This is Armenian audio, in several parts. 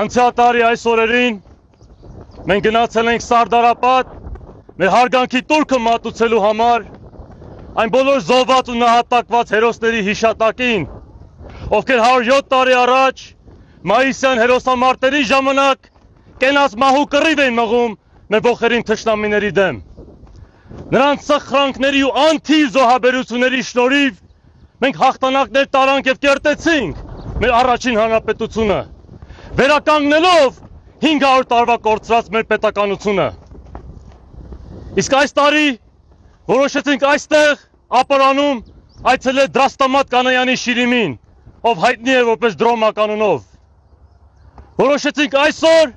Անցյալ տարի այս օրերին մենք գնացել ենք Սարդարապատ մեր հարգանքի տուրքը մատուցելու համար այն բոլոր զոհված ու նահատակված հերոսների հիշատակին, ովքեր 107 տարի առաջ մայիսյան հերոսամարտերի ժամանակ կենաց մահու կռիվ էին մղում մեր ողերին թշնամիների դեմ։ Նրանց սխրանքների ու անթիվ զոհաբերությունների շնորհիվ մենք հաղթանակներ տարանք եւ կերտեցինք մեր առաջին հանրապետությունը, վերականգնելով 500 տարվա կորցրած մեր պետականությունը։ Իսկ այս տարի որոշեցինք այստեղ ապարանում այցելել Դրաստամատ Կանայանի Շիրիմին, ով հայտնի է որպես Դրոմա կանոնով։ Որոշեցինք այսօր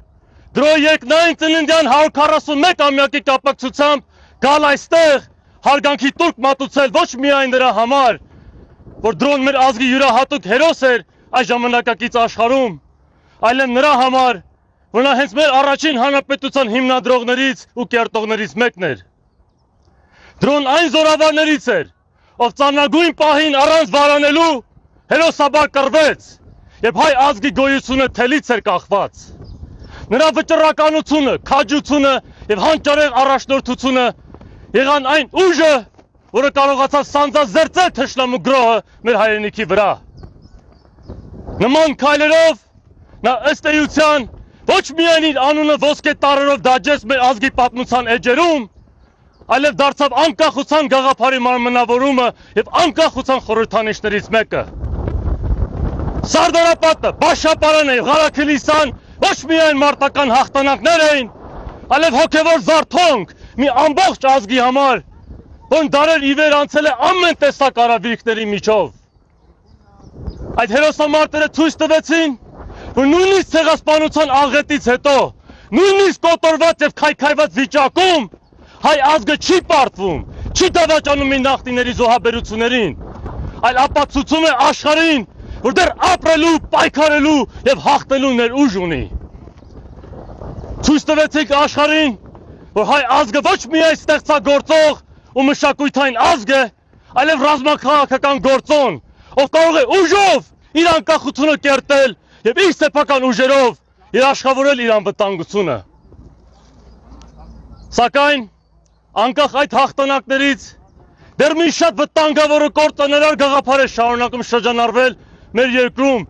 Դրոյի երկնային ծննդյան 141-ամյակի կապակցությամբ գալ այստեղ հարգանքի տուրք մատուցել ոչ միայն նրա համար, որ Դրոն մեր ազգի յուրահատուկ հերոս էր այս ժամանակակից աշխարհում, այլև նրա համար, որ նա հենց մեր առաջին հանրապետության հիմնադրողներից ու կերտողներից մեկն էր։ Դրոն այն զորավարներից էր, ով ծանրագույն պահին առանց վարանելու հերոսաբար կռվեց եւ հայ ազգի գոյությունը թելից էր կախված։ Նրա վճռականությունը, քաջությունը եւ հանճարեղ առաջնորդությունը եղան այն ուժը, որը կարողացավ սանձազերծել թշնամու գրոհը մեր հայրենիքի վրա։ Նման քայլերով նա ըստ էության ոչ միայն իր անունը ոսկե տառերով դաջեց մեր ազգի պատմության էջերում, այլև դարձավ անկախության գաղափարի մարմնավորումը եւ անկախության խորհրդանիշներից մեկը։ Սարդարապատը, Բաշապարանը եւ Ղարաքիլիսան ոչ միայն մարտական հաղթանակներ էին, այլև հոգեվոր զարթոնք մի ամբողջ ազգի համար, որն դարեր ի վեր անցել է ամեն տեսակ արավիրքների միջով։ Այդ հերոսամարտերը ցույց տվեցին, որ նույնիսկ ցեղասպանության աղետից հետո, նույնիսկ կոտորված եւ քայքայված վիճակում հայ ազգը չի պարտվում, չի դավաճանում իր նախնիների զոհաբերություններին, այլ ապացուցում է աշխարհին, որ դեռ ապրելու, պայքարելու եւ հաղթելու ներուժ ունի։ Ցույց տվեցիք աշխարհին, որ հայ ազգը ոչ միայն ստեղծագործող ու մշակութային ազգ է, այլև ռազմաքաղաքական գործոն, ով կարող է ուժով իր անկախությունը կերտել եւ իր սեփական ուժերով երաշխավորել իր անվտանգությունը։ Սակայն անկախ այդ հաղթանակներից դեռ մի շատ վտանգավոր ու կործանարար գաղափար է շարունակում շրջանառվել մեր երկրում,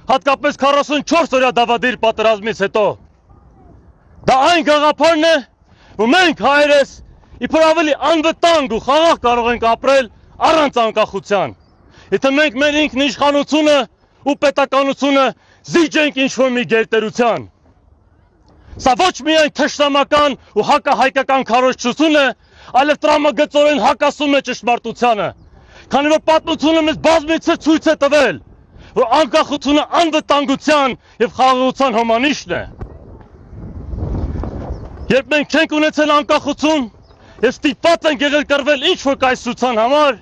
հատկապես 44-օրյա դավադիր պատերազմից հետո։ Դա այն գաղափարն է, որ մենք հայերս իբր ավելի անվտանգ ու խաղաղ կարող ենք ապրել առանց անկախության, եթե մենք մեր ինքնիշխանությունը ու պետականությունը զիջենք ինչ-որ մի գերտերության։ Սա ոչ միայն թշնամական ու հակահայկական քարոզչություն է, այլև տրամագծորեն հակասում է ճշմարտությանը, քանի որ պատմությունը մեզ բազմիցս ցույց է տվել, որ անկախությունը անվտանգության եւ խաղաղության հոմանիշն է։ Երբ մենք չենք ունեցել անկախություն եւ ստիպված ենք եղել կռվել ինչ-որ կայսրության համար,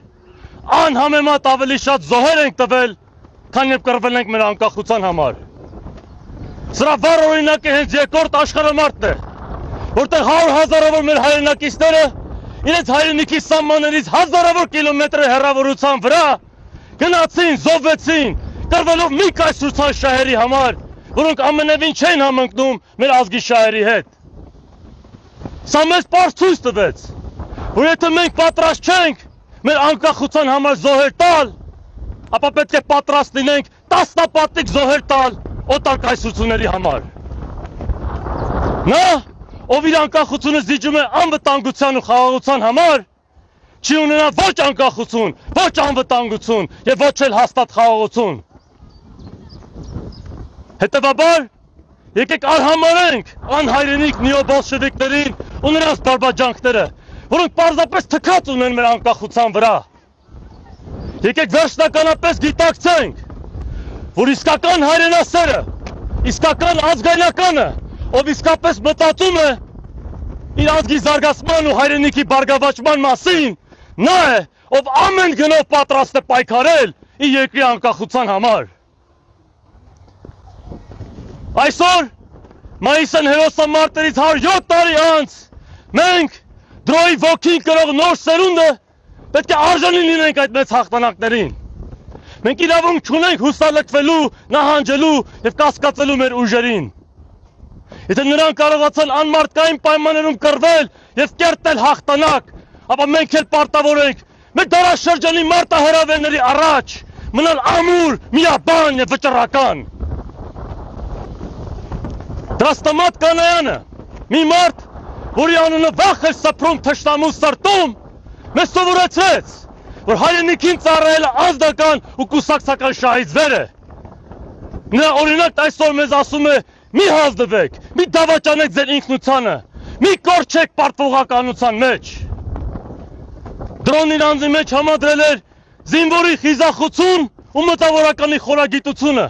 անհամեմատ ավելի շատ զոհեր ենք տվել, քան երբ կռվել ենք մեր անկախության համար։ Սրա վառ օրինակը հենց երկրորդ աշխարհամարտն է, որտեղ 100,000-ավոր մեր հայրենակիցները իրենց հայրենիքի սահմաններից հազարավոր կիլոմետրի հեռավորության վրա գնացին, զոհվեցին, կռվելով մի կայսրության շահերի համար, որոնք ամենևին չեն համընկնում մեր ազգի շահերի հետ։ Սա մեզ պարզ ցույց տվեց, որ եթե մենք պատրաստ չենք մեր անկախության համար զոհեր տալ, ապա պետք է պատրաստ լինենք տասնապատիկ զոհեր տալ օտար կայսրությունների համար։ Նա, ով իր անկախությունը զիջում է անվտանգության ու խաղաղության համար, չի ունենա ոչ անկախություն, ոչ անվտանգություն եւ ոչ էլ հաստատ խաղաղություն։ Հետևաբար, եկեք արհամարենք անհայրենիք նեոբոլշևիկներին ու նրանց բարբաջանքները, որոնք պարզապես թքած ունեն մեր անկախության վրա։ Եկեք վերջնականապես գիտակցենք, որ իսկական հայրենասերը, իսկական ազգայնականը, ով իսկապես մտածում է իր ազգի զարգացման ու հայրենիքի բարգավաճման մասին, նա է, ով ամեն գնով պատրաստ է պայքարել իր երկրի անկախության համար։ Այսօր, մայիսյան հերոսամարտերից 107 տարի անց, մենք Դրոյի ոգին կրող նոր սերունդը պետք է արժանի լինենք այդ մեծ հաղթանակներին։ Մենք իրավունք չունենք հուսալքվելու, նահանջելու եւ կասկածելու մեր ուժերին։ Եթե նրանք կարողացան անմարդկային պայմաններում կռվել եւ կերտել հաղթանակ, ապա մենք էլ պարտավոր ենք մեր դարաշրջանի մարտահրավերների առաջ մնալ ամուր, միաբան եւ վճռական։ Դրաստամատ Կանայանը, մի մարդ, որի անունը վախ էր սփռում թշնամու սրտում, մեզ սովորեցրեց, որ հայրենիքին ծառայելը անձնական ու կուսակցական շահից վեր է։ Նրա օրինակն այսօր մեզ ասում է՝ մի հազդվեք, մի դավաճանեք ձեր ինքնությանը, մի կորչեք պարտվողականության մեջ։ Դրոնին անձի մեջ համադրել էր զինվորի խիզախություն ու մտավորականի խորագիտությունը։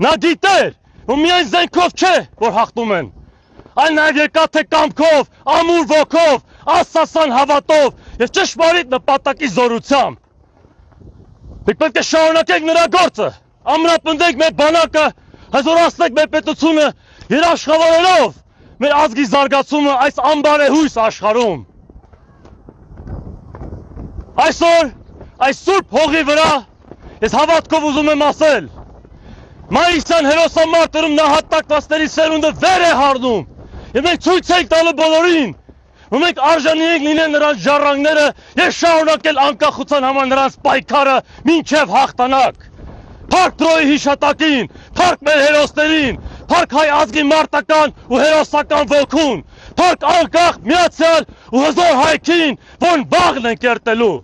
Նա գիտեր, որ միայն զենքով չէ, որ հաղթում են, այլ նաև եկավ թե կամքով, ամուր ոգով, ասասան հավատով եւ ճշմարիտ նպատակի զորությամբ։ Մենք պետք է շարունակենք նրա գործը, ամրապնդենք մեր բանակը, հզորացնենք մեր պետությունը, երաշխավորելով մեր ազգի զարգացումը այս անբարեհույս աշխարհում։ Այսօր, այս սուրբ հողի վրա, ես հավատքով ուզում եմ ասել, մայիսյան հերոսամարտերում նահատակվածների սերունդը վեր է հառնում, եւ մենք ցույց ենք տալու բոլորին, որ մենք արժանի ենք լինել նրանց ժառանգները եւ շարունակել անկախության համար նրանց պայքարը մինչեւ հաղթանակ։ Փառք Տրոյի հիշատակին, փառք մեր հերոսներին, փառք հայ ազգի մարտական ու հերոսական ոգուն, փառք անկախ, միացյալ ու հզոր հայքին, որն վաղն են կերտելու։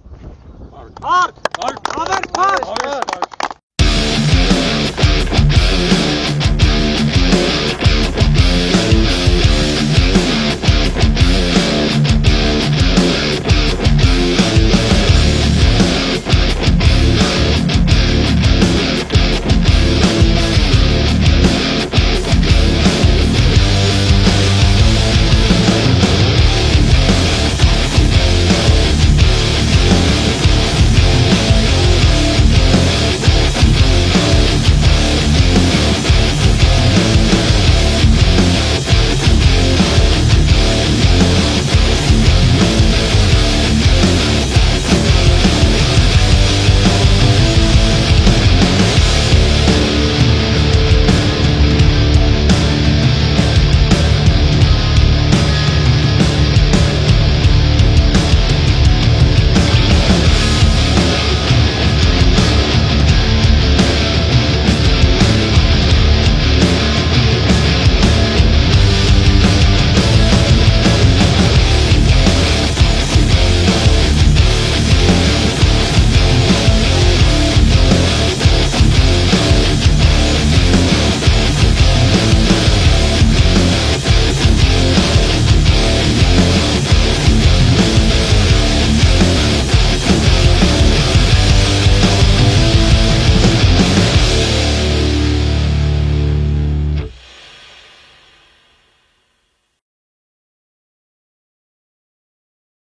Փառք, փառք, փառք,